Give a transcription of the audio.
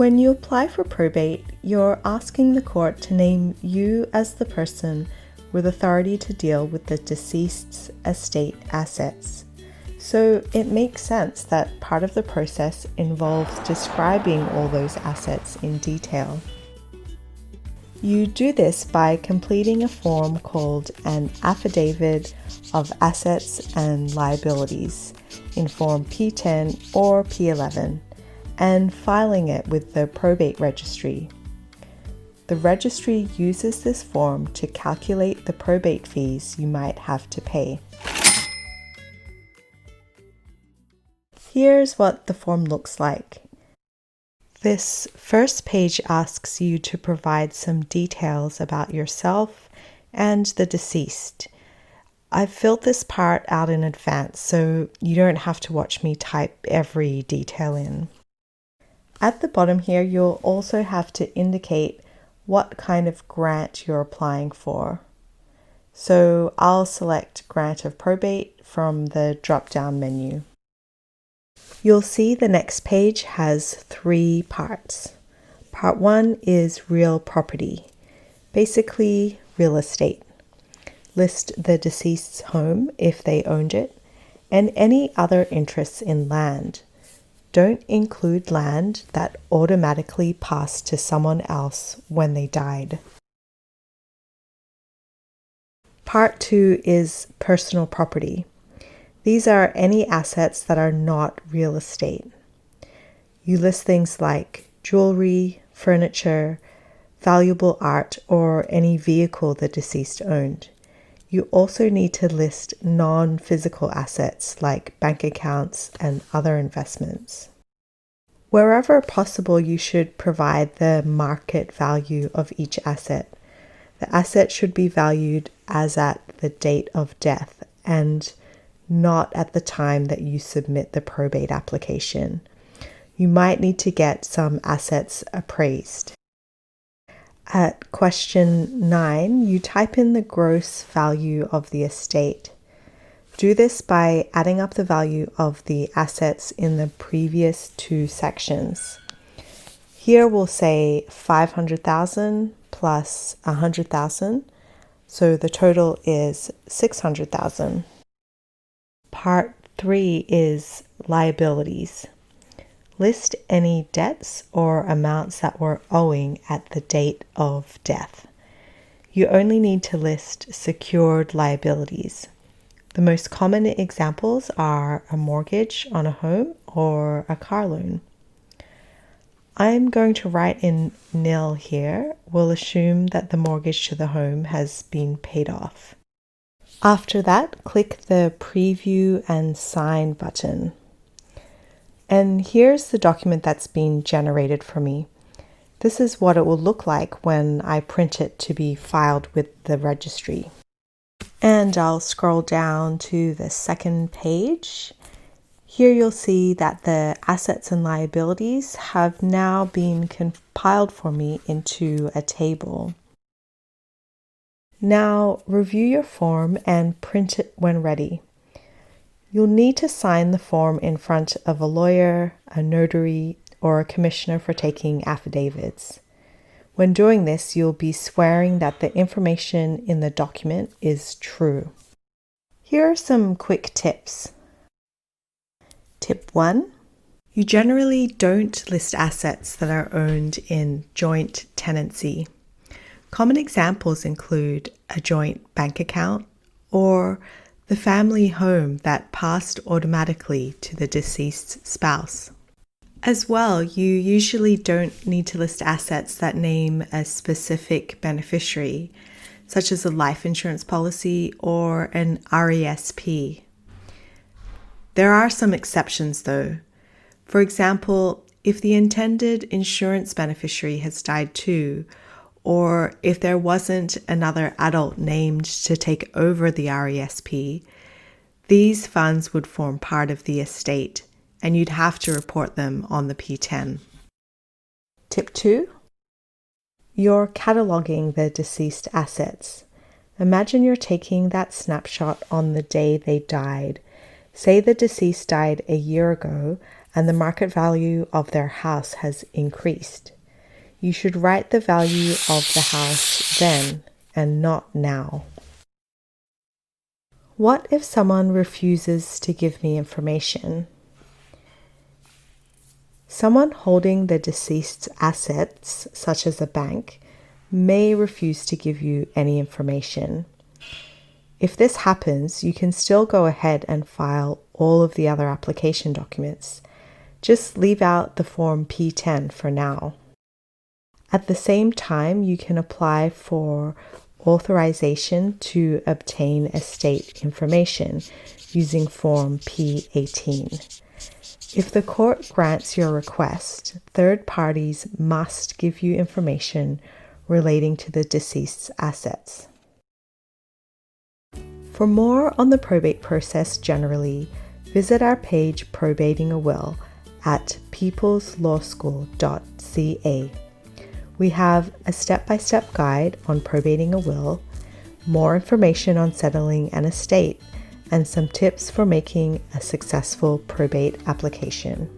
When you apply for probate, you're asking the court to name you as the person with authority to deal with the deceased's estate assets. So it makes sense that part of the process involves describing all those assets in detail. You do this by completing a form called an Affidavit of Assets and Liabilities in Form P10 or P11 and filing it with the probate registry. The registry uses this form to calculate the probate fees you might have to pay. Here's what the form looks like. This first page asks you to provide some details about yourself and the deceased. I've filled this part out in advance, so you don't have to watch me type every detail in. At the bottom here, you'll also have to indicate what kind of grant you're applying for. So I'll select Grant of Probate from the drop-down menu. You'll see the next page has 3 parts. Part 1 is real property, basically real estate. List the deceased's home if they owned it, and any other interests in land. Don't include land that automatically passed to someone else when they died. Part 2 is personal property. These are any assets that are not real estate. You list things like jewelry, furniture, valuable art, or any vehicle the deceased owned. You also need to list non-physical assets like bank accounts and other investments. Wherever possible, you should provide the market value of each asset. The asset should be valued as at the date of death and not at the time that you submit the probate application. You might need to get some assets appraised. At question 9, you type in the gross value of the estate. Do this by adding up the value of the assets in the previous 2 sections. Here we'll say 500,000 plus 100,000, so the total is 600,000. Part 3 is liabilities. List any debts or amounts that were owing at the date of death. You only need to list secured liabilities. The most common examples are a mortgage on a home or a car loan. I'm going to write in nil here. We'll assume that the mortgage to the home has been paid off. After that, click the Preview and Sign button. And here's the document that's been generated for me. This is what it will look like when I print it to be filed with the registry. And I'll scroll down to the second page. Here you'll see that the assets and liabilities have now been compiled for me into a table. Now review your form and print it when ready. You'll need to sign the form in front of a lawyer, a notary, or a commissioner for taking affidavits. When doing this, you'll be swearing that the information in the document is true. Here are some quick tips. Tip 1. You generally don't list assets that are owned in joint tenancy. Common examples include a joint bank account or the family home that passed automatically to the deceased spouse. As well, you usually don't need to list assets that name a specific beneficiary, such as a life insurance policy or an RESP. There are some exceptions though. For example, if the intended insurance beneficiary has died too, or if there wasn't another adult named to take over the RESP, these funds would form part of the estate, and you'd have to report them on the P10. Tip 2. You're cataloging the deceased assets. Imagine you're taking that snapshot on the day they died. Say the deceased died a year ago and the market value of their house has increased. You should write the value of the house then and not now. What if someone refuses to give me information? Someone holding the deceased's assets, such as a bank, may refuse to give you any information. If this happens, you can still go ahead and file all of the other application documents. Just leave out the Form P10 for now. At the same time, you can apply for authorization to obtain estate information using Form P18. If the court grants your request, third parties must give you information relating to the deceased's assets. For more on the probate process generally, visit our page Probating a Will at peopleslawschool.ca. We have a step-by-step guide on probating a will, more information on settling an estate, and some tips for making a successful probate application.